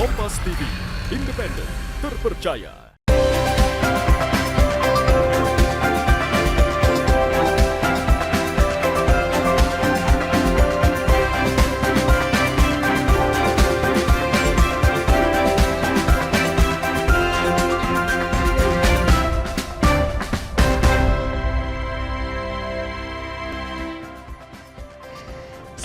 Kompas TV, independen, terpercaya.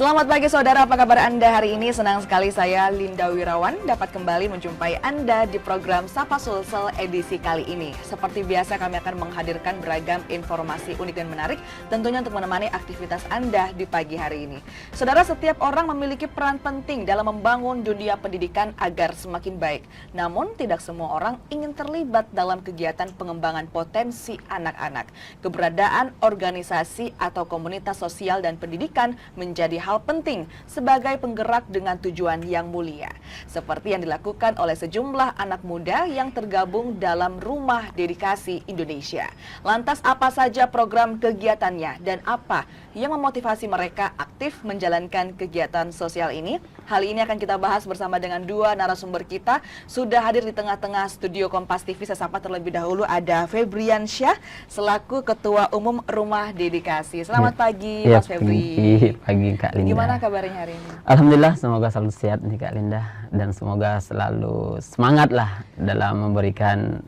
Selamat pagi saudara, apa kabar Anda hari ini? Senang sekali saya Linda Wirawan dapat kembali menjumpai Anda di program Sapa Sulsel edisi kali ini. Seperti biasa kami akan menghadirkan beragam informasi unik dan menarik tentunya untuk menemani aktivitas Anda di pagi hari ini. Saudara, setiap orang memiliki peran penting dalam membangun dunia pendidikan agar semakin baik. Namun tidak semua orang ingin terlibat dalam kegiatan pengembangan potensi anak-anak. Keberadaan organisasi atau komunitas sosial dan pendidikan menjadi hal penting sebagai penggerak dengan tujuan yang mulia. Seperti yang dilakukan oleh sejumlah anak muda yang tergabung dalam Rumah Dedikasi Indonesia. Lantas apa saja program kegiatannya dan apa yang memotivasi mereka aktif menjalankan kegiatan sosial ini? Hal ini akan kita bahas bersama dengan dua narasumber kita. Sudah hadir di tengah-tengah studio Kompas TV. Saya sapa terlebih dahulu ada Febrian Syah selaku Ketua Umum Rumah Dedikasi. Selamat pagi Mas Febri. Pagi Kak Linda. Gimana kabarnya hari ini? Alhamdulillah, semoga selalu sehat nih Kak Linda, dan semoga selalu semangat lah dalam memberikan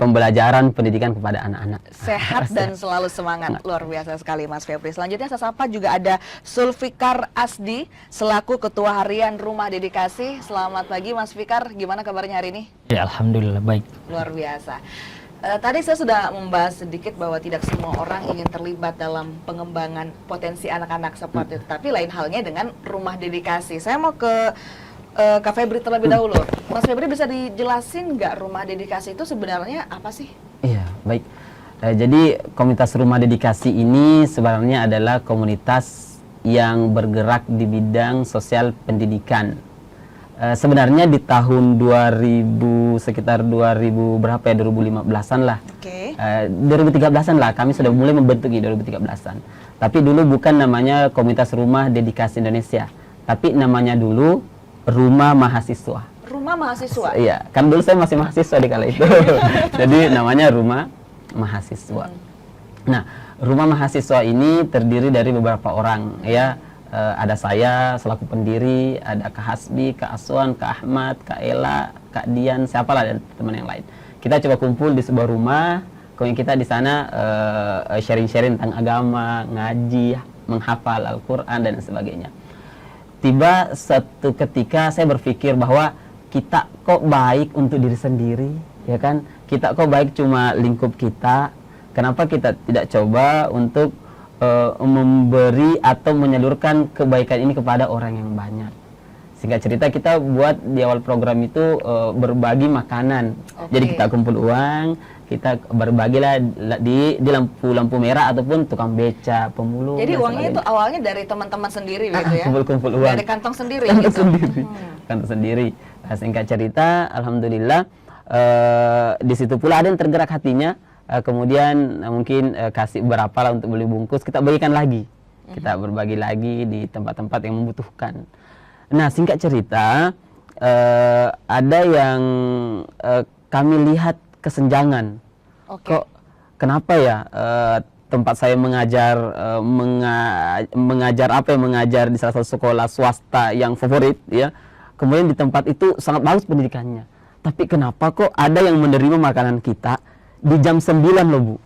pembelajaran pendidikan kepada anak-anak. Sehat dan selalu semangat. Luar biasa sekali Mas Febri. Selanjutnya saya sapa juga ada Sulfikar Asdi selaku Ketua Harian Rumah Dedikasi. Selamat pagi Mas Fikar, gimana kabarnya hari ini? Ya, alhamdulillah baik. Luar biasa. Tadi saya sudah membahas sedikit bahwa tidak semua orang ingin terlibat dalam pengembangan potensi anak-anak seperti itu. Tapi lain halnya dengan Rumah Dedikasi. Saya mau ke Kak Febri terlebih dahulu. Mas Febri bisa dijelasin nggak Rumah Dedikasi itu sebenarnya apa sih? Iya, baik. Jadi komunitas Rumah Dedikasi ini sebenarnya adalah komunitas yang bergerak di bidang sosial pendidikan. Sebenarnya di tahun 2000, sekitar 2000 berapa ya, 2015-an lah. Oke. 2013-an lah kami sudah mulai membentuk di 2013-an. Tapi dulu bukan namanya Komunitas Rumah Dedikasi Indonesia, tapi namanya dulu Rumah Mahasiswa. Rumah Mahasiswa? Iya, kan dulu saya masih mahasiswa di kala itu. Jadi namanya Rumah Mahasiswa. Nah, Rumah Mahasiswa ini terdiri dari beberapa orang ya. Ada saya selaku pendiri, ada Kak Hasbi, Kak Aswan, Kak Ahmad, Kak Ella, Kak Dian, siapalah dan teman yang lain. Kita coba kumpul di sebuah rumah, kemudian kita di sana sharing-sharing tentang agama, ngaji, menghafal Al-Quran dan sebagainya. Tiba satu ketika saya berpikir bahwa kita kok baik untuk diri sendiri, ya kan? Kita kok baik cuma lingkup kita, kenapa kita tidak coba untuk memberi atau menyalurkan kebaikan ini kepada orang yang banyak. Singkat cerita kita buat di awal program itu berbagi makanan. Jadi kita kumpul uang, kita berbagilah di lampu merah ataupun tukang beca, pemulung. Jadi uangnya itu awalnya dari teman-teman sendiri gitu ya? Kumpul uang. Dari kantong sendiri Kantong gitu? Sendiri. Kantong sendiri. Nah, singkat cerita, alhamdulillah di situ pula ada yang tergerak hatinya. Kemudian mungkin kasih berapa lah untuk beli bungkus, kita bagikan lagi, kita berbagi lagi di tempat-tempat yang membutuhkan. Nah, singkat cerita ada yang kami lihat kesenjangan. Kok kenapa ya tempat saya mengajar mengajar di salah satu sekolah swasta yang favorit ya, kemudian di tempat itu sangat bagus pendidikannya, tapi kenapa kok ada yang menerima makanan kita di jam 9 loh Bu?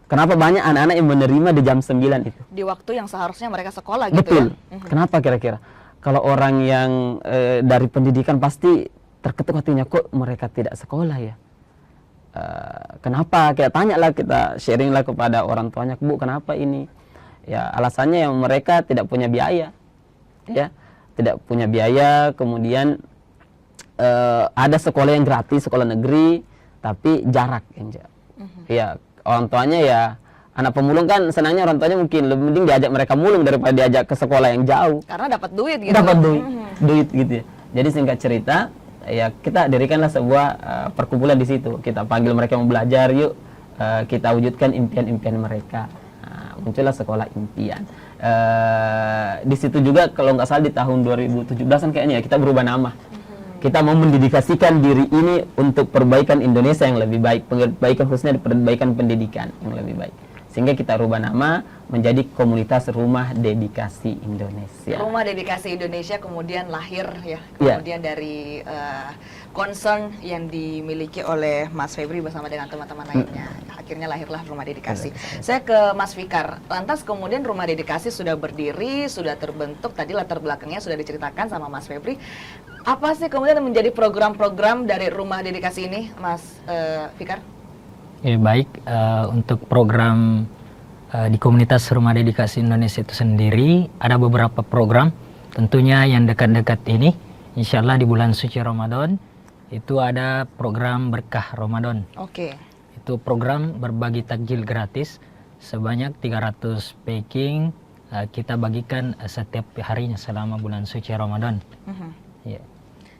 Kenapa banyak anak-anak yang menerima di jam 9 itu? Di waktu yang seharusnya mereka sekolah gitu. Betul. Ya? Kenapa kira-kira? Kalau orang yang dari pendidikan pasti terketuk hatinya, kok mereka tidak sekolah ya? Kenapa? Kita tanyalah, kita sharing lah kepada orang tuanya, Bu kenapa ini? Ya alasannya yang mereka tidak punya biaya. Ya, tidak punya biaya, kemudian ada sekolah yang gratis, sekolah negeri, tapi jarak ya, orang tuanya ya anak pemulung kan senangnya orang tuanya mungkin lebih mending diajak mereka mulung daripada diajak ke sekolah yang jauh. Karena dapat duit gitu. Dapat duit gitu ya. Jadi singkat cerita ya kita dirikanlah sebuah perkumpulan di situ. Kita panggil mereka mau belajar, yuk kita wujudkan impian-impian mereka. Nah, muncullah sekolah impian. Di situ juga kalau nggak salah di tahun 2017-an kayaknya ya, kita berubah nama. kita mau mendedikasikan diri ini untuk perbaikan Indonesia yang lebih baik, perbaikan khususnya perbaikan pendidikan yang lebih baik. Sehingga kita rubah nama menjadi komunitas Rumah Dedikasi Indonesia. Rumah Dedikasi Indonesia kemudian lahir ya, Iya. kemudian dari concern yang dimiliki oleh Mas Febri bersama dengan teman-teman lainnya. Akhirnya lahirlah Rumah Dedikasi. Saya ke Mas Fikar. Lantas kemudian Rumah Dedikasi sudah berdiri, sudah terbentuk. Tadi latar belakangnya sudah diceritakan sama Mas Febri. Apa sih kemudian yang menjadi program-program dari Rumah Dedikasi ini, Mas Fikar? Ya, baik, untuk program di komunitas Rumah Dedikasi Indonesia itu sendiri ada beberapa program. Tentunya yang dekat-dekat ini, insya Allah di bulan suci Ramadan itu ada program Berkah Ramadan. Oke. Itu program berbagi takjil gratis sebanyak 300 packing, kita bagikan setiap harinya selama bulan suci Ramadan. Ya.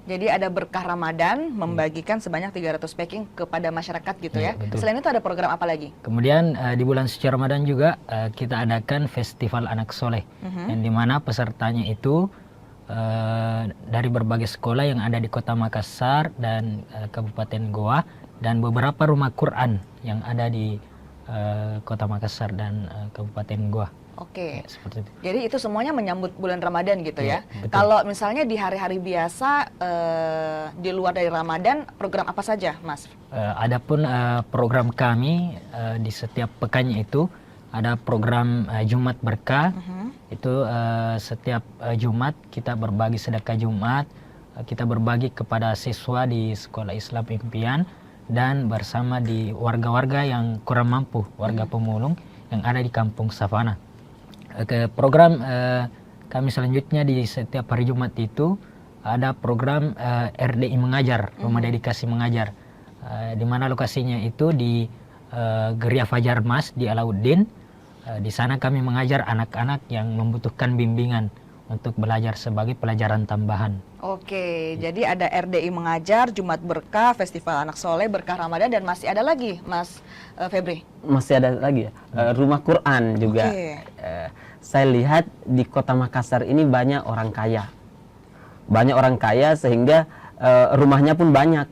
Jadi ada Berkah Ramadan membagikan sebanyak 300 packing kepada masyarakat gitu ya. Iya, betul. Selain itu ada program apa lagi? Kemudian di bulan suci Ramadan juga kita adakan Festival Anak Soleh, yang dimana pesertanya itu dari berbagai sekolah yang ada di Kota Makassar dan Kabupaten Goa, dan beberapa rumah Quran yang ada di Kota Makassar dan Kabupaten Goa. Oke. Ya, seperti itu. Jadi itu semuanya menyambut bulan Ramadan gitu ya. Iya, betul. Kalau misalnya di hari-hari biasa di luar dari Ramadan, program apa saja, Mas? Adapun program kami di setiap pekannya itu ada program Jumat Berkah. Itu setiap Jumat kita berbagi sedekah Jumat, kita berbagi kepada siswa di Sekolah Islam Impian dan bersama di warga-warga yang kurang mampu, warga pemulung yang ada di Kampung Savana. Program kami selanjutnya di setiap hari Jumat itu ada program RDI Mengajar, Rumah Dedikasi Mengajar, di mana lokasinya itu di Geria Fajar Mas di Alauddin. Di sana kami mengajar anak-anak yang membutuhkan bimbingan untuk belajar sebagai pelajaran tambahan. Oke, jadi ada RDI Mengajar, Jumat Berkah, Festival Anak Soleh, Berkah Ramadan, dan masih ada lagi, Mas Febri? Masih ada lagi ya, Rumah Quran juga. Oke. Saya lihat di Kota Makassar ini banyak orang kaya. Banyak orang kaya sehingga rumahnya pun banyak.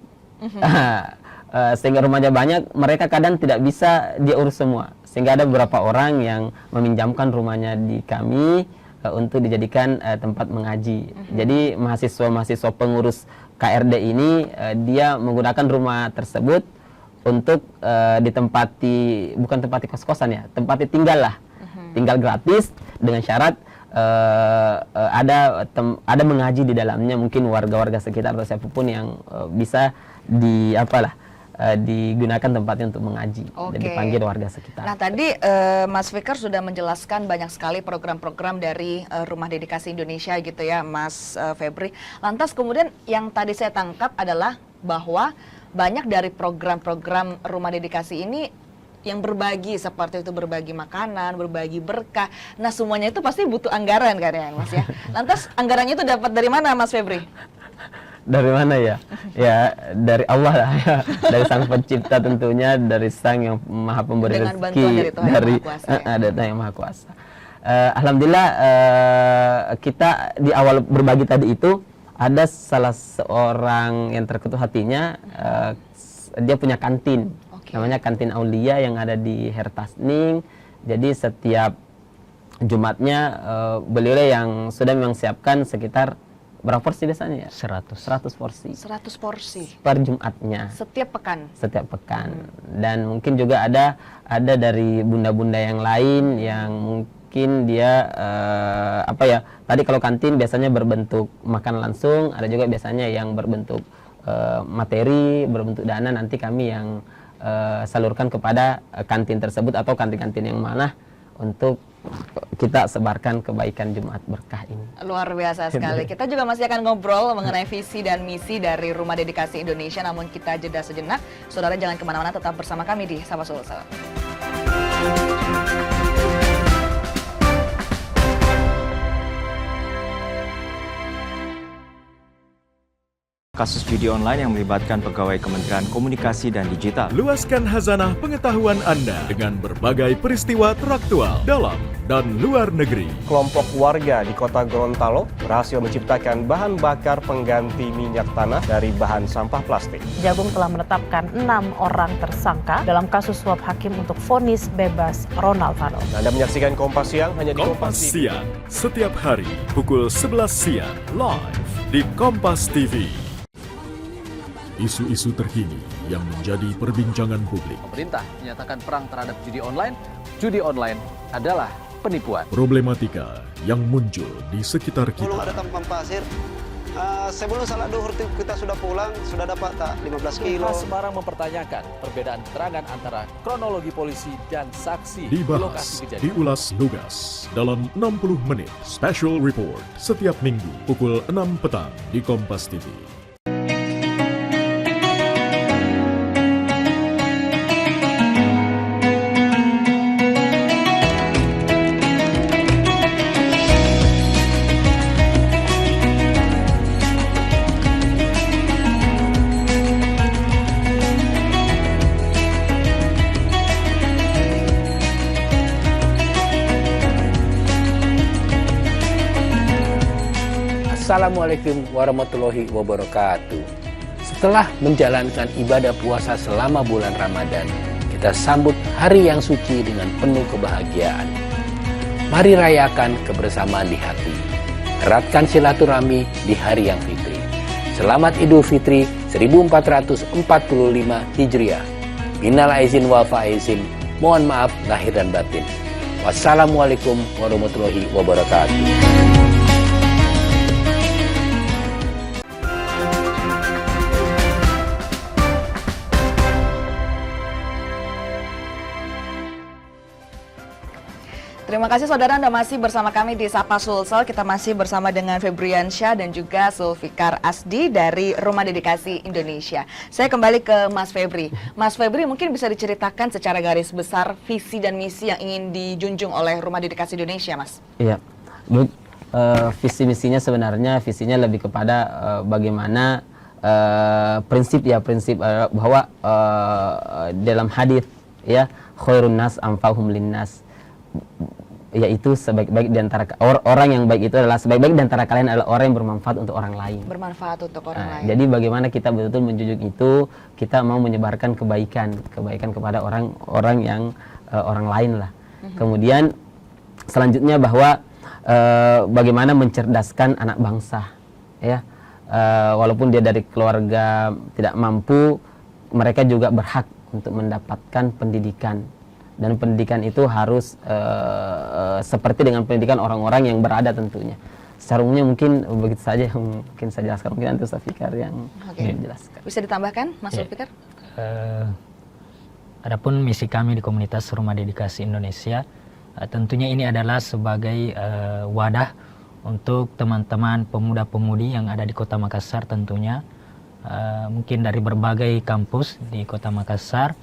Sehingga rumahnya banyak, mereka kadang tidak bisa dia urus semua. Sehingga ada beberapa orang yang meminjamkan rumahnya di kami untuk dijadikan tempat mengaji. Jadi mahasiswa-mahasiswa pengurus KRD ini dia menggunakan rumah tersebut untuk ditempati, bukan tempati kos-kosan ya, tempati tinggal lah, tinggal gratis dengan syarat ada mengaji di dalamnya, mungkin warga-warga sekitar atau siapapun yang bisa digunakan tempatnya untuk mengaji dan dipanggil warga sekitar. Nah tadi Mas Fikar sudah menjelaskan banyak sekali program-program dari Rumah Dedikasi Indonesia gitu ya, Mas Febri. Lantas kemudian yang tadi saya tangkap adalah bahwa banyak dari program-program Rumah Dedikasi ini yang berbagi, seperti itu berbagi makanan, berbagi berkah. Nah semuanya itu pasti butuh anggaran kan ya Mas ya. Lantas anggarannya itu dapat dari mana Mas Febri? Dari mana ya? Ya dari Allah lah ya. Dari Sang Pencipta tentunya, dari Sang yang Maha Pemberi Dengan rezeki, bantuan dari Tuhan Yang Maha Kuasa, ya? Dari Tuhan Yang Maha Kuasa. Alhamdulillah kita di awal berbagi tadi itu ada salah seorang yang terketuk hatinya, dia punya kantin. Namanya Kantin Aulia yang ada di Hertasning. Jadi setiap Jumatnya beliau yang sudah memang siapkan sekitar berapa porsi biasanya ya? 100 porsi. 100 porsi Per Jumatnya. setiap pekan. Setiap pekan. Dan mungkin juga ada dari bunda-bunda yang lain yang mungkin dia tadi kalau kantin biasanya berbentuk makan langsung, ada juga biasanya yang berbentuk materi, berbentuk dana, nanti kami yang salurkan kepada kantin tersebut atau kantin-kantin yang mana untuk kita sebarkan kebaikan Jumat Berkah ini. Luar biasa sekali. Kita juga masih akan ngobrol mengenai visi dan misi dari Rumah Dedikasi Indonesia, namun kita jeda sejenak. Saudara jangan kemana-mana, tetap bersama kami di Sapa Sulsel. Kasus judi online yang melibatkan pegawai Kementerian Komunikasi dan Digital. Luaskan hazanah pengetahuan Anda dengan berbagai peristiwa teraktual dalam dan luar negeri. Kelompok warga di kota Gorontalo berhasil menciptakan bahan bakar pengganti minyak tanah dari bahan sampah plastik. Jagung telah menetapkan 6 orang tersangka dalam kasus suap hakim untuk vonis bebas Ronald Fano. Anda menyaksikan Kompas Siang hanya di Kompas Siang, setiap hari pukul 11 siang, live di Kompas TV. Isu-isu terkini yang menjadi perbincangan publik. Pemerintah menyatakan perang terhadap judi online. Judi online adalah penipuan. Problematika yang muncul di sekitar Belum kita. ada tampang pasir. Sebelum salat duhur kita sudah pulang, sudah dapat tak 15 kilo. Semarang mempertanyakan perbedaan keterangan antara kronologi polisi dan saksi di lokasi Dibahas, kejadian. diulas lugas dalam 60 menit special report setiap minggu pukul 6 petang di Kompas TV. Assalamualaikum warahmatullahi wabarakatuh. Setelah menjalankan ibadah puasa selama bulan Ramadan, kita sambut hari yang suci dengan penuh kebahagiaan. Mari rayakan kebersamaan di hati. Eratkan silaturahmi di hari yang fitri. Selamat Idul Fitri 1445 Hijriah. Minal aizin wal faizin. Mohon maaf lahir dan batin. Wassalamualaikum warahmatullahi wabarakatuh. Terima kasih saudara, Anda masih bersama kami di Sapa Sulsel. Kita masih bersama dengan Febriansyah dan juga Zulfikar Asdi dari Rumah Dedikasi Indonesia. Saya kembali ke Mas Febri. Mas Febri, mungkin bisa diceritakan secara garis besar visi dan misi yang ingin dijunjung oleh Rumah Dedikasi Indonesia, Mas? Iya, visi misinya sebenarnya visinya lebih kepada bagaimana prinsip bahwa dalam hadis ya khairun nas anfa'uhum linnas, yaitu sebaik-baik di antara orang yang baik itu adalah sebaik-baik di antara kalian adalah orang yang bermanfaat untuk orang lain. Bermanfaat untuk orang lain. Jadi bagaimana kita betul-betul menjunjung itu, kita mau menyebarkan kebaikan kepada orang yang orang lain lah. Kemudian selanjutnya bahwa bagaimana mencerdaskan anak bangsa, ya. Walaupun dia dari keluarga tidak mampu, mereka juga berhak untuk mendapatkan pendidikan. Dan pendidikan itu harus seperti dengan pendidikan orang-orang yang berada tentunya. Secara umumnya mungkin begitu saja yang mungkin saya jelaskan. Mungkin nanti Ustaz Fikar yang menjelaskan. Bisa ditambahkan, Mas Fikar? Adapun misi kami di komunitas Rumah Dedikasi Indonesia, tentunya ini adalah sebagai wadah untuk teman-teman pemuda-pemudi yang ada di Kota Makassar tentunya. Mungkin dari berbagai kampus di Kota Makassar,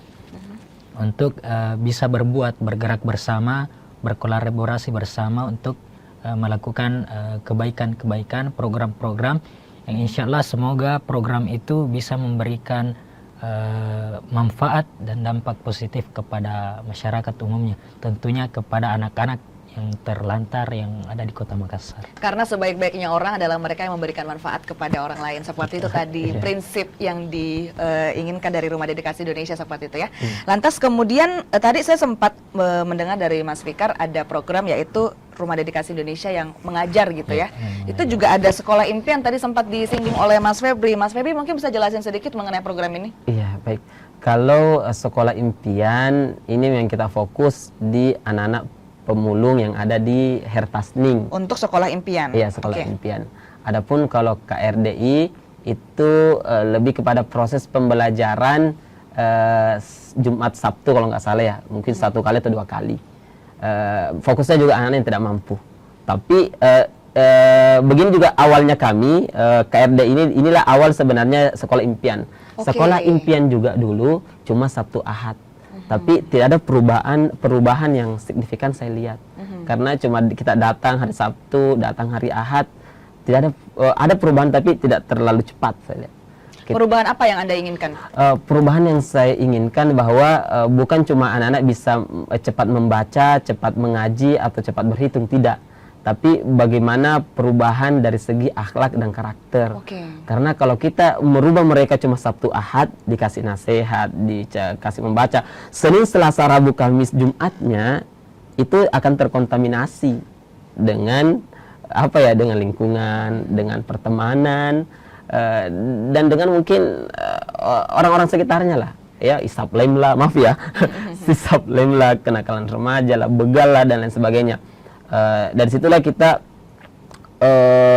untuk bisa bergerak bersama, berkolaborasi bersama untuk melakukan kebaikan-kebaikan, program-program yang insya Allah semoga program itu bisa memberikan manfaat dan dampak positif kepada masyarakat umumnya, tentunya kepada anak-anak yang terlantar yang ada di Kota Makassar. Karena sebaik-baiknya orang adalah mereka yang memberikan manfaat kepada orang lain. Seperti itu tadi prinsip yang diinginkan dari Rumah Dedikasi Indonesia, seperti itu ya. Lantas kemudian tadi saya sempat mendengar dari Mas Fikar ada program yaitu Rumah Dedikasi Indonesia yang mengajar gitu ya. Itu juga ada sekolah impian tadi sempat disinggung oleh Mas Febri. Mas Febri mungkin bisa jelasin sedikit mengenai program ini? Iya, baik. Kalau sekolah impian ini yang kita fokus di anak-anak pemulung yang ada di Hertasning. Untuk sekolah impian? Iya, sekolah impian. Adapun kalau KRDI itu lebih kepada proses pembelajaran Jumat Sabtu kalau nggak salah ya. Mungkin 1 kali atau 2 kali. Fokusnya juga anak-anak yang tidak mampu. Tapi begini juga awalnya kami, KRDI inilah awal sebenarnya sekolah impian. Sekolah impian juga dulu cuma Sabtu Ahad. Tapi tidak ada perubahan yang signifikan saya lihat. Karena cuma kita datang hari Sabtu, datang hari Ahad, tidak ada perubahan tapi tidak terlalu cepat saya lihat. Perubahan apa yang Anda inginkan? Perubahan yang saya inginkan bahwa bukan cuma anak-anak bisa cepat membaca, cepat mengaji atau cepat berhitung, tidak. Tapi bagaimana perubahan dari segi akhlak dan karakter. Karena kalau kita merubah mereka cuma Sabtu Ahad, dikasih nasihat, dikasih membaca, Senin, Selasa, Rabu, Kamis, Jumatnya itu akan terkontaminasi dengan dengan lingkungan, dengan pertemanan, dan dengan mungkin orang-orang sekitarnya lah. Ya, isap lem lah, maaf ya, isap lem lah, kenakalan remaja lah, begal lah, dan lain sebagainya. Dari situlah kita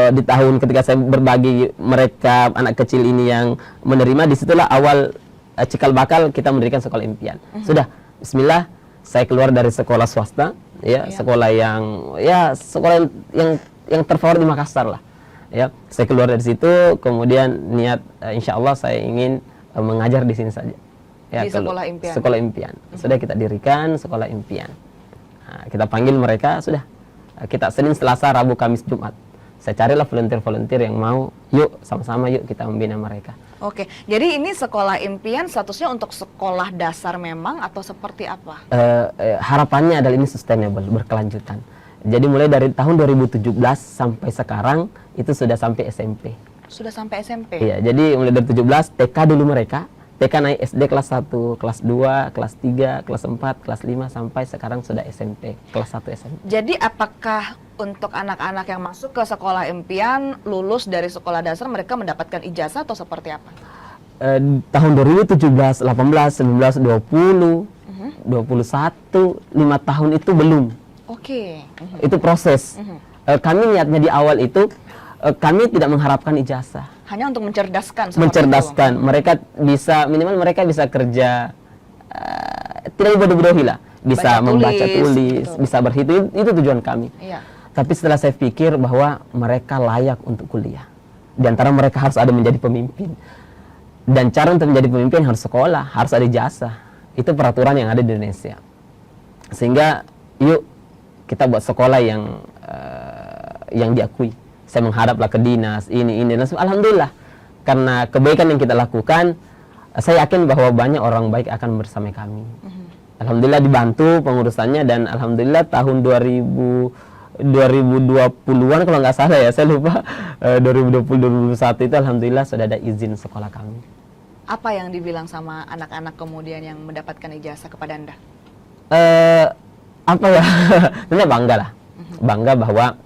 di tahun ketika saya berbagi mereka anak kecil ini yang menerima, disitulah awal cikal bakal kita mendirikan sekolah impian. Sudah, Bismillah, saya keluar dari sekolah swasta, sekolah sekolah yang terfavorit di Makassar lah. Ya, saya keluar dari situ, kemudian niat insya Allah saya ingin mengajar di sini saja. Ya, di sekolah impian. Sekolah impian. Sudah kita dirikan sekolah impian. Nah, kita panggil mereka, sudah. Kita Senin, Selasa, Rabu, Kamis, Jumat. Saya carilah volunteer-volunteer yang mau, yuk sama-sama yuk kita membina mereka. Oke, jadi ini sekolah impian statusnya untuk sekolah dasar memang atau seperti apa? Harapannya adalah ini sustainable, berkelanjutan. Jadi mulai dari tahun 2017 sampai sekarang itu sudah sampai SMP. Sudah sampai SMP? Iya, jadi mulai dari 17 TK dulu mereka. TK naik SD kelas 1, kelas 2, kelas 3, kelas 4, kelas 5 sampai sekarang sudah SMP, kelas 1 SMP. Jadi apakah untuk anak-anak yang masuk ke sekolah impian lulus dari sekolah dasar mereka mendapatkan ijazah atau seperti apa? Tahun 2017, 18, 19, 20, 21, 5 tahun itu belum. Itu proses. Kami niatnya di awal itu kami tidak mengharapkan ijazah. Hanya untuk mencerdaskan. Mencerdaskan. Mereka bisa, minimal mereka bisa kerja, tidak dibodoh-bodohi lah. Bisa membaca tulis, bisa berhitung, itu tujuan kami. Tapi setelah saya pikir bahwa mereka layak untuk kuliah. Di antara mereka harus ada menjadi pemimpin. Dan cara untuk menjadi pemimpin harus sekolah, harus ada ijazah. Itu peraturan yang ada di Indonesia. Sehingga yuk kita buat sekolah yang diakui. Saya menghadaplah ke dinas, ini, dan alhamdulillah. Karena kebaikan yang kita lakukan, saya yakin bahwa banyak orang baik akan bersama kami. Alhamdulillah dibantu pengurusannya, dan alhamdulillah tahun 2020-an kalau nggak salah ya, saya lupa, 2020-2021 itu alhamdulillah sudah ada izin sekolah kami. Apa yang dibilang sama anak-anak kemudian yang mendapatkan ijazah kepada Anda? Sebenarnya bangga lah. Bangga bahwa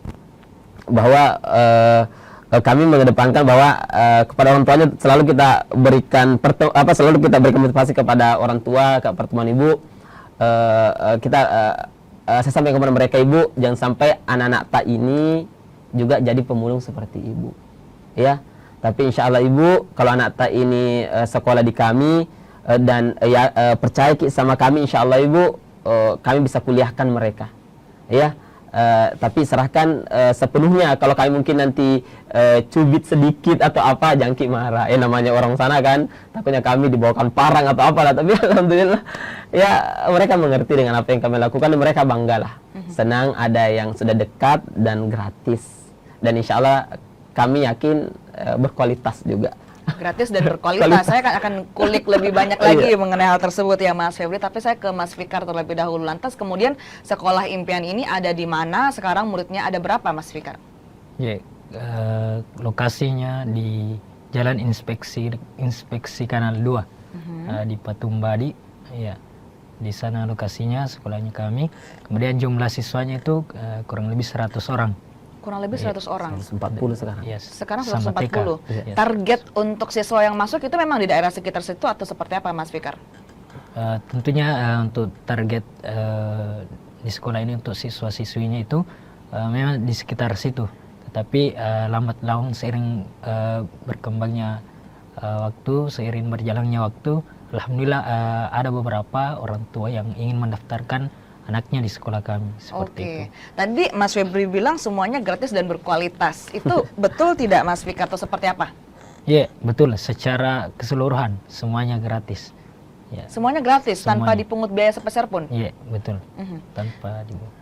kami mengedepankan bahwa kepada orang tuanya selalu kita berikan motivasi kepada orang tua, ke pertemuan ibu. Saya sampaikan kepada mereka, ibu, jangan sampai anak-anak tak ini juga jadi pemulung seperti ibu, ya. Tapi insya Allah ibu, kalau anak tak ini sekolah di kami dan percaya sama kami, insya Allah ibu, kami bisa kuliahkan mereka, ya. Tapi serahkan sepenuhnya. Kalau kami mungkin nanti cubit sedikit atau apa, jangki marah. Namanya orang sana kan, takutnya kami dibawakan parang atau apalah. Tapi alhamdulillah, ya mereka mengerti dengan apa yang kami lakukan, dan mereka bangga lah. Senang ada yang sudah dekat dan gratis. Dan insya Allah kami yakin berkualitas juga. Gratis dan berkualitas. Saya akan kulik lebih banyak lagi mengenai hal tersebut ya Mas Febri. Tapi saya ke Mas Fikar terlebih dahulu. Lantas kemudian sekolah impian ini ada di mana? Sekarang muridnya ada berapa Mas Fikar? Lokasinya di Jalan Inspeksi Kanal 2 di Patumbadi. Ya, di sana lokasinya sekolahnya kami. Kemudian jumlah siswanya itu kurang lebih 100 orang. Kurang lebih 100 orang. 140 sekarang. Sekarang 140. Target untuk siswa yang masuk itu memang di daerah sekitar situ atau seperti apa Mas Fikar? Tentunya untuk target di sekolah ini untuk siswa-siswinya itu memang di sekitar situ. Tetapi lambat laun seiring berkembangnya waktu, seiring berjalannya waktu, alhamdulillah ada beberapa orang tua yang ingin mendaftarkan anaknya di sekolah kami, seperti itu. Tadi Mas Febri bilang semuanya gratis dan berkualitas. Itu betul tidak Mas Fikar atau seperti apa? Iya, betul. Secara keseluruhan semuanya gratis. Semuanya gratis tanpa dipungut biaya sepeser pun? Iya, betul. Tanpa dipungut.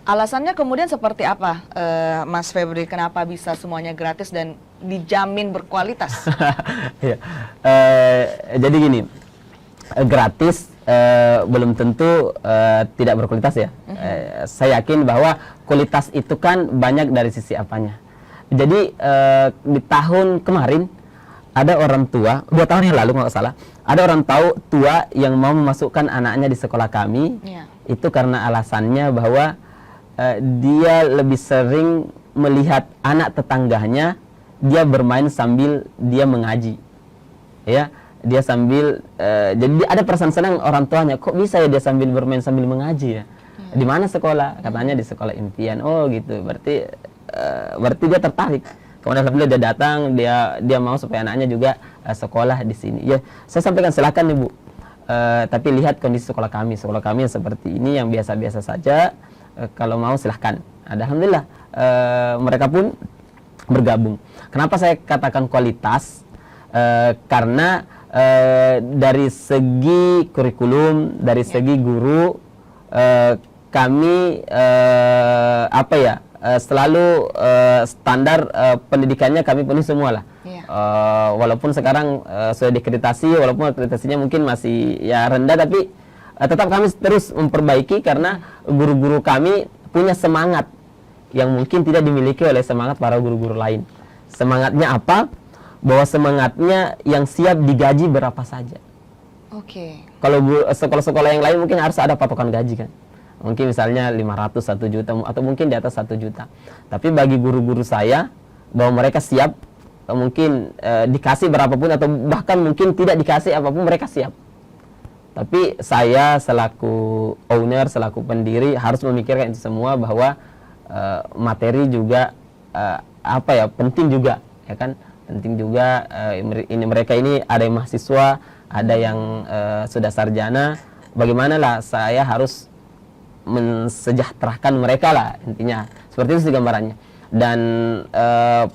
Alasannya kemudian seperti apa, Mas Febri? Kenapa bisa semuanya gratis dan dijamin berkualitas? Ya. Jadi gini, gratis belum tentu tidak berkualitas ya. Saya yakin bahwa kualitas itu kan banyak dari sisi apanya. Jadi di tahun kemarin ada orang tua, 2 tahun yang lalu kalau nggak salah, ada orang tua yang mau memasukkan anaknya di sekolah kami. Itu karena alasannya bahwa dia lebih sering melihat anak tetangganya dia bermain sambil dia mengaji, ya, dia sambil jadi ada perasaan senang orang tuanya, kok bisa ya dia sambil bermain sambil mengaji ya, di mana sekolah, katanya di sekolah impian. Oh gitu, berarti dia tertarik. Kemudian alhamdulillah dia datang, dia mau supaya anaknya juga sekolah di sini. Ya, saya sampaikan silakan Ibu, tapi lihat kondisi sekolah kami yang seperti ini yang biasa-biasa saja. Kalau mau silahkan. Alhamdulillah mereka pun bergabung. Kenapa saya katakan kualitas? Karena dari segi kurikulum, dari segi guru, kami selalu standar pendidikannya kami penuhi semua lah. Walaupun sekarang sudah diakreditasi, walaupun akreditasinya mungkin masih ya rendah, tapi tetap kami terus memperbaiki karena guru-guru kami punya semangat yang mungkin tidak dimiliki oleh semangat para guru-guru lain. Semangatnya apa? Bahwa semangatnya yang siap digaji berapa saja. Kalau sekolah-sekolah yang lain mungkin harus ada patokan gaji kan. Mungkin misalnya 500, 1 juta atau mungkin di atas 1 juta. Tapi bagi guru-guru saya bahwa mereka siap, mungkin dikasih berapapun atau bahkan mungkin tidak dikasih apapun mereka siap. Tapi saya selaku owner, selaku pendiri harus memikirkan itu semua bahwa materi juga penting juga, ya kan? Penting juga. Mereka ini ada yang mahasiswa, ada yang sudah sarjana. Bagaimana saya harus mensejahterakan mereka lah intinya. Seperti itu sih gambarannya. Dan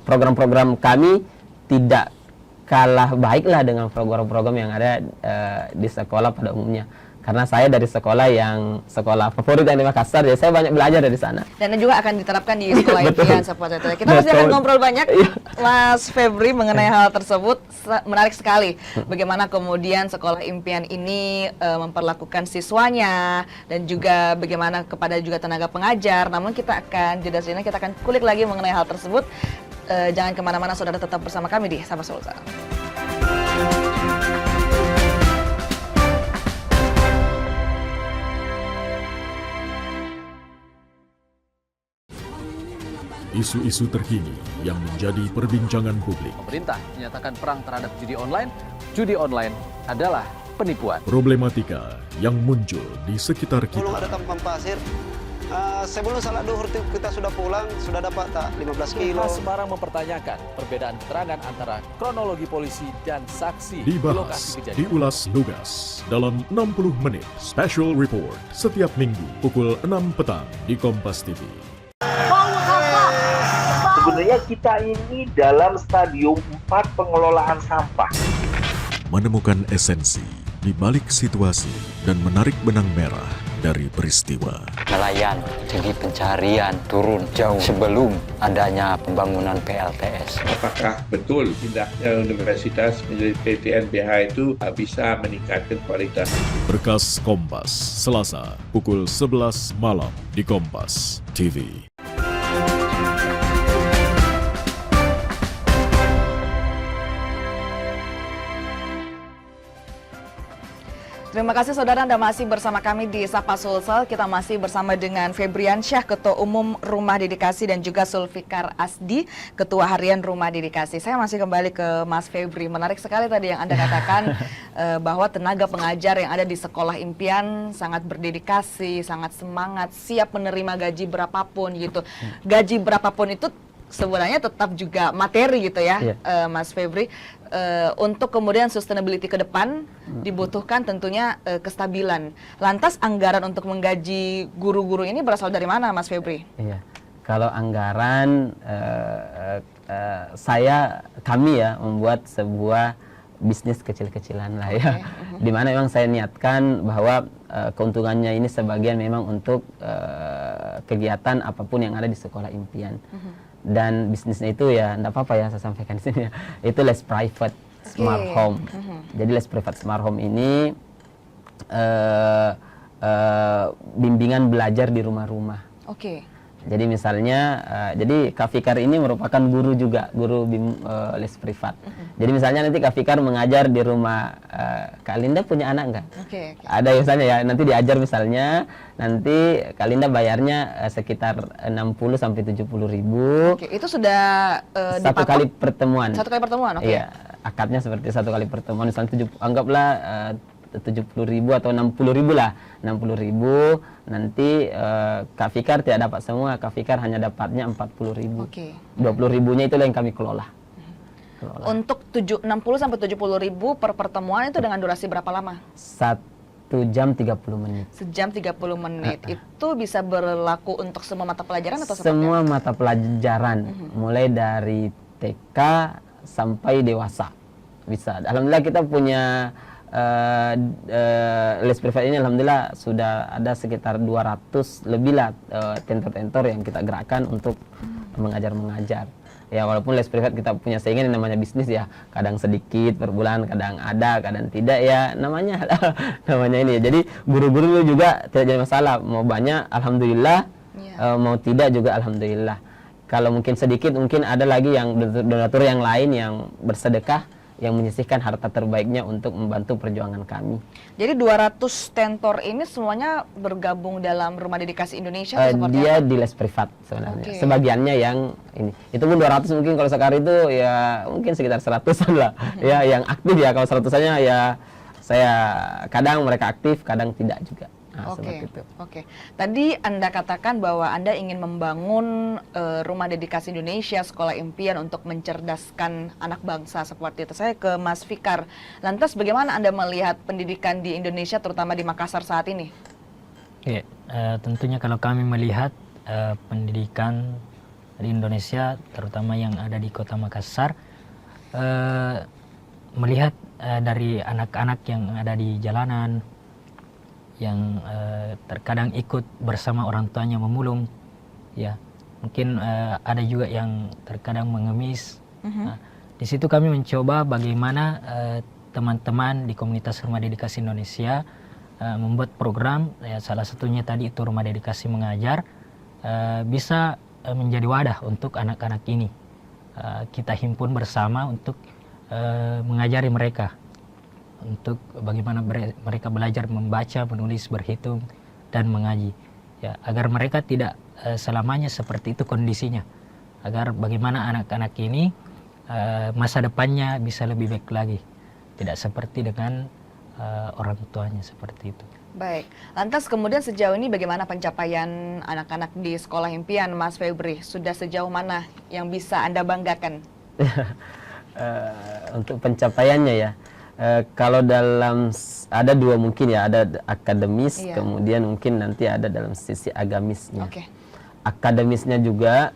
program-program kami tidak kalah baiklah dengan program-program yang ada di sekolah pada umumnya. Karena saya dari sekolah favorit yang di Makassar, jadi saya banyak belajar dari sana. Dan juga akan diterapkan di sekolah impian seperti itu. Kita pasti akan ngobrol banyak, Mas Febri, mengenai hal tersebut. Menarik sekali bagaimana kemudian sekolah impian ini memperlakukan siswanya dan juga bagaimana kepada juga tenaga pengajar. Namun kita akan jeda sini, kita akan kulik lagi mengenai hal tersebut. Jangan kemana-mana, saudara, tetap bersama kami di Sapa Sulsel. Isu-isu terkini yang menjadi perbincangan publik. Pemerintah menyatakan perang terhadap judi online. Judi online adalah penipuan. Problematika yang muncul di sekitar kita. Belum ada tampang pasir. Sebelum salat duhur kita sudah pulang, sudah dapat 15 kilo. Semarang mempertanyakan perbedaan keterangan antara kronologi polisi dan saksi di lokasi Dibahas, kejadian. diulas lugas dalam 60 menit Special Report setiap minggu pukul 6 petang di Kompas TV. Sebenarnya kita ini dalam stadium 4 pengelolaan sampah. Menemukan esensi di balik situasi dan menarik benang merah dari peristiwa. Nelayan segi pencarian turun jauh sebelum adanya pembangunan PLTS. Apakah betul tindaknya Universitas menjadi PTNBH itu bisa meningkatkan kualitas? Berkas Kompas, Selasa, pukul 11 malam di Kompas TV. Terima kasih saudara, Anda masih bersama kami di Sapa Sulsel. Kita masih bersama dengan Febriansyah, Ketua Umum Rumah Dedikasi, dan juga Sulfikar Asdi, Ketua Harian Rumah Dedikasi. Saya masih kembali ke Mas Febri. Menarik sekali tadi yang Anda katakan bahwa tenaga pengajar yang ada di sekolah impian sangat berdedikasi, sangat semangat, siap menerima gaji berapapun gitu. Gaji berapapun itu sebenarnya tetap juga materi gitu ya, Mas Febri. Untuk kemudian sustainability ke depan dibutuhkan tentunya kestabilan. Lantas anggaran untuk menggaji guru-guru ini berasal dari mana, Mas Febri? Iya, kalau anggaran kami membuat sebuah bisnis kecil-kecilan lah ya, dimana memang saya niatkan bahwa keuntungannya ini sebagian memang untuk kegiatan apapun yang ada di sekolah impian. Dan bisnisnya itu ya enggak apa-apa ya saya sampaikan di sini ya. Itu les private smart home. Jadi les private smart home ini bimbingan belajar di rumah-rumah. Jadi misalnya, jadi Kak Fikar ini merupakan guru juga, guru les privat. Jadi misalnya nanti Kak Fikar mengajar di rumah, Kak Linda punya anak nggak? Ada misalnya ya, nanti diajar misalnya, nanti Kak Linda bayarnya sekitar 60 sampai 70 ribu. Itu sudah satu kali pertemuan. Satu kali pertemuan, Iya, akadnya seperti satu kali pertemuan, misalnya anggaplah 70 ribu atau 60 ribu lah, 60 ribu. Nanti Kak Fikar tidak dapat semua, Kak Fikar hanya dapatnya 40 ribu. 20 ribunya itu yang kami kelola. Untuk 60 sampai 70 ribu per pertemuan itu dengan durasi berapa lama? 1 jam 30 menit. Sejam 30 menit. Itu bisa berlaku untuk semua mata pelajaran atau semua mata pelajaran, mulai dari TK sampai dewasa bisa. Alhamdulillah kita punya les privat ini alhamdulillah sudah ada sekitar 200 lebih lah tentor-tentor yang kita gerakkan untuk mengajar. Ya walaupun les privat kita punya saingan yang namanya bisnis ya, kadang sedikit per bulan, kadang ada, kadang tidak ya, namanya ini. Jadi guru-guru juga tidak jadi masalah, mau banyak alhamdulillah, mau tidak juga alhamdulillah. Kalau mungkin sedikit, mungkin ada lagi yang donatur yang lain yang bersedekah, yang menyisihkan harta terbaiknya untuk membantu perjuangan kami. Jadi 200 tentor ini semuanya bergabung dalam Rumah Dedikasi Indonesia? Dia di les privat sebenarnya. Sebagiannya yang ini. Itu pun 200 mungkin kalau sekarang itu ya mungkin sekitar 100-an lah. Ya yang aktif ya, kalau 100-annya ya saya kadang mereka aktif, kadang tidak juga. Nah, Tadi Anda katakan bahwa Anda ingin membangun Rumah Dedikasi Indonesia, Sekolah Impian untuk mencerdaskan anak bangsa seperti itu. Saya ke Mas Fikar. Lantas bagaimana Anda melihat pendidikan di Indonesia, terutama di Makassar saat ini? Tentunya kalau kami melihat pendidikan di Indonesia, terutama yang ada di Kota Makassar, melihat dari anak-anak yang ada di jalanan, yang terkadang ikut bersama orang tuanya memulung, ya mungkin ada juga yang terkadang mengemis. Nah, di situ kami mencoba bagaimana teman-teman di komunitas Rumah Dedikasi Indonesia membuat program, ya salah satunya tadi itu Rumah Dedikasi Mengajar, bisa menjadi wadah untuk anak-anak ini. Kita himpun bersama untuk mengajari mereka, untuk bagaimana mereka belajar membaca, menulis, berhitung, dan mengaji. Ya, agar mereka tidak selamanya seperti itu kondisinya. Agar bagaimana anak-anak ini masa depannya bisa lebih baik lagi. Tidak seperti dengan orang tuanya seperti itu. Baik, lantas kemudian sejauh ini bagaimana pencapaian anak-anak di Sekolah Impian, Mas Febri? Sudah sejauh mana yang bisa Anda banggakan? Untuk pencapaiannya ya, kalau dalam ada dua mungkin ya, ada akademis, kemudian mungkin nanti ada dalam sisi agamisnya. Akademisnya juga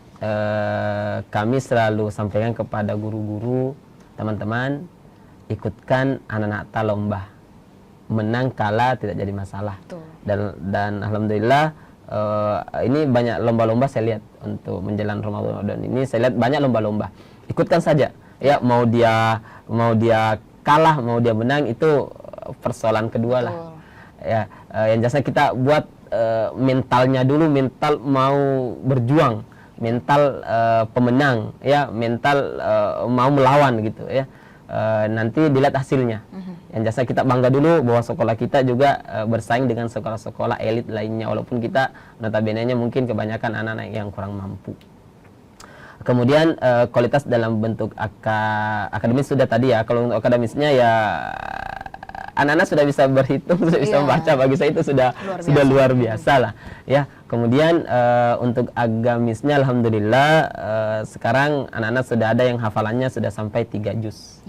kami selalu sampaikan kepada guru-guru, teman-teman, ikutkan anak-anak lomba, menang kalah tidak jadi masalah. Dan alhamdulillah ini banyak lomba-lomba saya lihat untuk menjelang Ramadan ini, saya lihat banyak lomba-lomba. Ikutkan saja ya, mau dia kalah mau dia menang itu persoalan kedua lah. Ya, yang jelasnya kita buat mentalnya dulu, mental mau berjuang, mental pemenang, ya mental mau melawan gitu ya. Nanti dilihat hasilnya. Yang jasa kita bangga dulu bahwa sekolah kita juga bersaing dengan sekolah-sekolah elit lainnya, walaupun kita notabene-nya mungkin kebanyakan anak-anak yang kurang mampu. Kemudian kualitas dalam bentuk akademis sudah tadi ya. Kalau untuk akademisnya ya anak-anak sudah bisa berhitung, sudah bisa membaca, bagi saya itu sudah luar biasa lah ya. Kemudian untuk agamisnya alhamdulillah sekarang anak-anak sudah ada yang hafalannya sudah sampai 3 juz.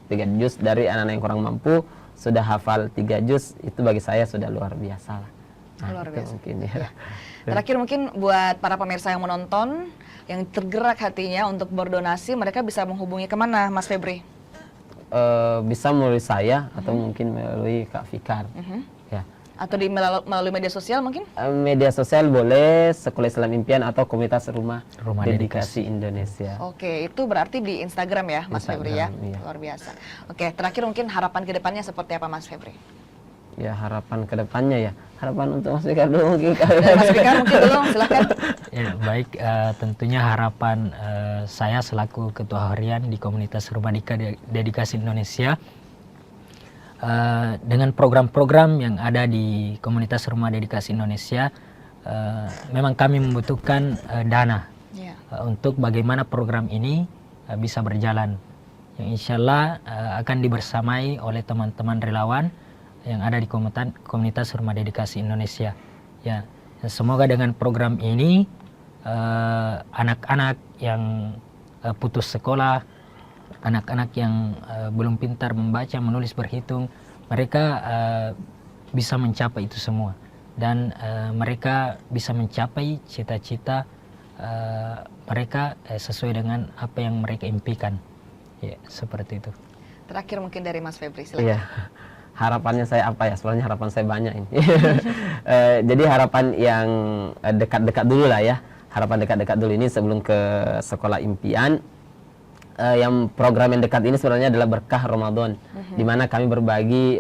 3 juz dari anak-anak yang kurang mampu sudah hafal 3 juz, itu bagi saya sudah luar biasa lah. Nah, luar biasa. Mungkin ya. Terakhir mungkin buat para pemirsa yang menonton, yang tergerak hatinya untuk berdonasi, mereka bisa menghubungi kemana, Mas Febri? Bisa melalui saya atau mungkin melalui Kak Fikar. Ya, Atau melalui media sosial mungkin? Media sosial boleh, Sekolah Islam Impian atau Komunitas Rumah Dedikasi Indonesia. Oke, itu berarti di Instagram ya Mas Febri ya? Iya. Luar biasa. Oke, terakhir mungkin harapan kedepannya seperti apa Mas Febri? Ya, harapan kedepannya ya. Harapan untuk Mas Fikar dulu mungkin. Mas Fikar mungkin dulu, silahkan. Ya, baik, tentunya harapan saya selaku Ketua Harian di Komunitas Rumah Dedikasi Indonesia, dengan program-program yang ada di Komunitas Rumah Dedikasi Indonesia, memang kami membutuhkan dana untuk bagaimana program ini bisa berjalan, yang insya Allah akan dibersamai oleh teman-teman relawan yang ada di Komunitas Rumah Dedikasi Indonesia. Ya, semoga dengan program ini anak-anak yang putus sekolah, anak-anak yang belum pintar membaca, menulis, berhitung, mereka bisa mencapai itu semua, dan mereka bisa mencapai cita-cita mereka sesuai dengan apa yang mereka impikan. Ya, seperti itu. Terakhir mungkin dari Mas Febri, silakan. Iya. Harapannya saya apa ya? Sebenarnya harapan saya banyak ini. Jadi harapan yang dekat-dekat dulu lah ya. Harapan dekat-dekat dulu ini sebelum ke Sekolah Impian. Yang program yang dekat ini sebenarnya adalah Berkah Ramadan, di mana kami berbagi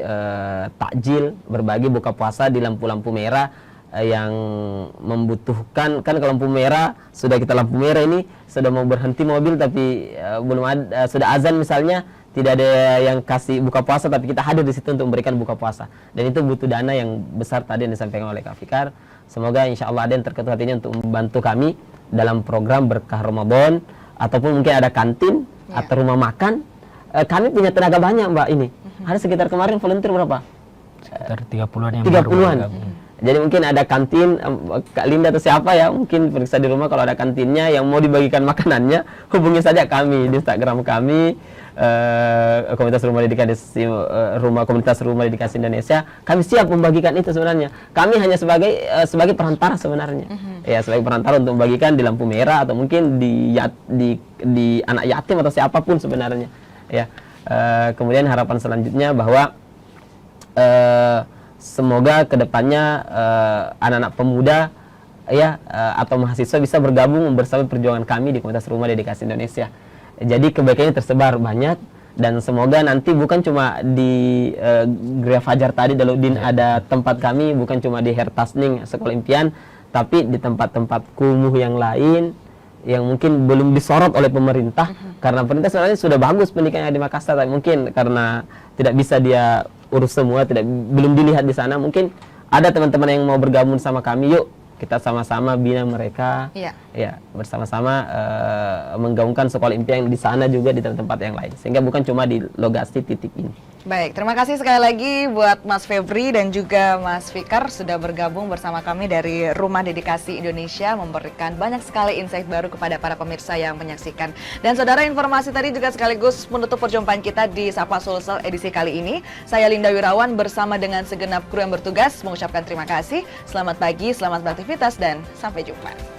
takjil, berbagi buka puasa di lampu-lampu merah yang membutuhkan. Kan kalau lampu merah, sudah kita lampu merah ini sudah mau berhenti mobil tapi belum ada, sudah azan misalnya, tidak ada yang kasih buka puasa, tapi kita hadir di situ untuk memberikan buka puasa, dan itu butuh dana yang besar tadi yang disampaikan oleh Kak Fikar. Semoga insya Allah ada yang terketuk hatinya untuk membantu kami dalam program Berkah Ramadan, ataupun mungkin ada kantin atau rumah makan. Kami punya tenaga banyak Mbak ini. Ada sekitar kemarin volunteer berapa? Sekitar 30-an yang 30-an. Jadi mungkin ada kantin, Kak Linda atau siapa ya, mungkin periksa di rumah kalau ada kantinnya yang mau dibagikan makanannya, hubungi saja kami di Instagram kami, Komunitas Rumah Dedikasi Komunitas Rumah Dedikasi Indonesia. Kami siap membagikan itu sebenarnya. Kami hanya sebagai perantara sebenarnya. Ya, sebagai perantara untuk membagikan di lampu merah atau mungkin di anak yatim atau siapapun sebenarnya. Ya. Kemudian harapan selanjutnya bahwa semoga kedepannya anak-anak pemuda ya atau mahasiswa bisa bergabung bersama perjuangan kami di Komunitas Rumah Dedikasi Indonesia. Jadi kebaikannya tersebar banyak, dan semoga nanti bukan cuma di Gereja Fajar tadi Daludin ada tempat kami, bukan cuma di Hertasning Sekolah Impian, tapi di tempat-tempat kumuh yang lain yang mungkin belum disorot oleh pemerintah, karena pemerintah sebenarnya sudah bagus pendidikannya di Makassar, tapi mungkin karena tidak bisa dia urus semua, belum dilihat di sana. Mungkin ada teman-teman yang mau bergabung sama kami, yuk kita sama-sama bina mereka, ya bersama-sama menggaungkan Sekolah Impian di sana juga di tempat-tempat yang lain, sehingga bukan cuma di lokasi titik ini. Baik, terima kasih sekali lagi buat Mas Febri dan juga Mas Fikar sudah bergabung bersama kami dari Rumah Dedikasi Indonesia, memberikan banyak sekali insight baru kepada para pemirsa yang menyaksikan. Dan saudara, informasi tadi juga sekaligus menutup perjumpaan kita di Sapa Sulsel edisi kali ini. Saya Linda Wirawan bersama dengan segenap kru yang bertugas mengucapkan terima kasih. Selamat pagi, selamat beraktivitas, dan sampai jumpa.